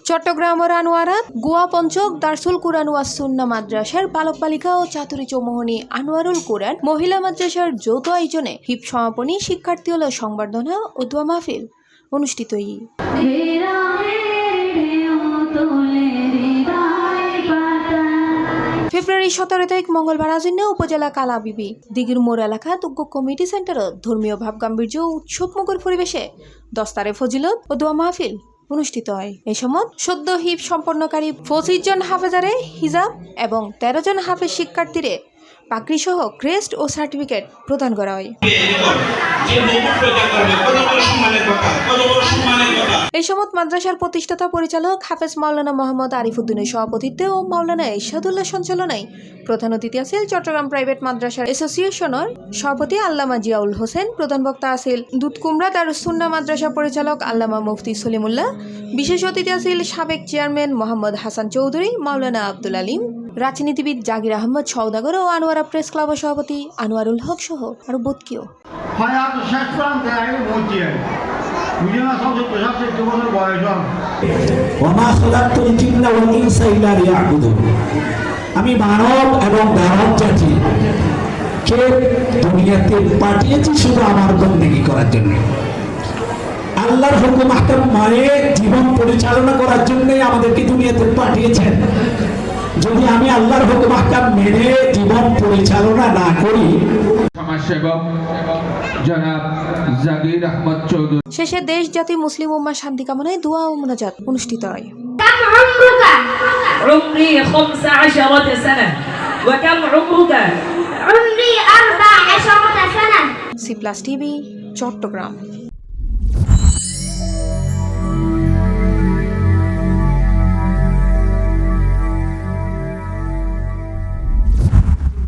চট্টগ্রামের আনোয়ারাত গোয়া পঞ্চক দারসুল কুরআন ওয়াস সুন্নাহ মাদ্রাসার বালক বালিকা ও চাতুরী চৌমোহনী আনোয়ারুল কুরআন মহিলা মাদ্রাসার যৌথ আয়োজনে হিপ সমাপনী শিক্ষার্থী হল সংবর্ধনা ও দোয়া মাহফিল অনুষ্ঠিত। ফেব্রুয়ারি 17 তারিখ মঙ্গলবার আজিন্নে উপজেলা কালাবিবি দিঘির মোড় এলাকা তুগ্গ কমিউনিটি সেন্টারে ধর্মীয় ভাব গাম্ভীর্য উৎসবমুখর পরিবেশে দস্তারে ফজিলত ও দোয়া মাহফিল অনুষ্ঠিত হয়। এই সময় সদ্য হিপ সম্পন্নকারী 25 জন হাফেজারে হিজাব এবং 13 জন হাফেজ শিক্ষার্থীরে পাগড়ি সহ ক্রেস্ট ও সার্টিফিকেট প্রদান করা হয়। এই সময় মাদ্রাসার প্রতিষ্ঠাতা পরিচালক হাফেজ মাওলানা মোহাম্মদ আরিফুদ্দিনের সভাপতিত্বে ও মাওলানা ইরশাদুল্লাহ সঞ্চালনায় প্রধান অতিথি আছেন চট্টগ্রাম প্রাইভেট মাদ্রাসার অ্যাসোসিয়েশনের সভাপতি আল্লামা জিয়াউল হোসেন। প্রধান বক্তা আছেন দুধকুমরা দারুস সুন্নাহ মাদ্রাসা পরিচালক আল্লামা মুফতি সলিমুল্লাহ। বিশেষ অতিথি আছেন সাবেক চেয়ারম্যান মোহাম্মদ হাসান চৌধুরী, মাওলানা আব্দুল আলিম, রাজনীতিবিদ জাকির আহমদ সওদাগর ও আনোয়ারা প্রেস ক্লাবের সভাপতি আনোয়ারুল হক সহ আরো বোধকেও। আমি মানব এবং দানব জাতিকে দুনিয়াতে পাঠিয়েছি শুধু আমার বন্দেগী করার জন্য, আল্লাহর হুকুম আহকাম মানে জীবন পরিচালনা করার জন্যই আমাদেরকে দুনিয়াতে পাঠিয়েছেন। যদি আমি আল্লাহর হুকুম আহকাম মেনে জীবন পরিচালনা না করি। সমাজসেবক জনাব জাকির আহমদ চৌধুরী। শেষে দেশ জাতি মুসলিম উম্মাহ শান্তি কামনায় দোয়া ও মুনাজাত অনুষ্ঠিত হয়। عمري 15 سنة وكم عمرك؟ عمري 14 سنة। C plus TV Chittagong.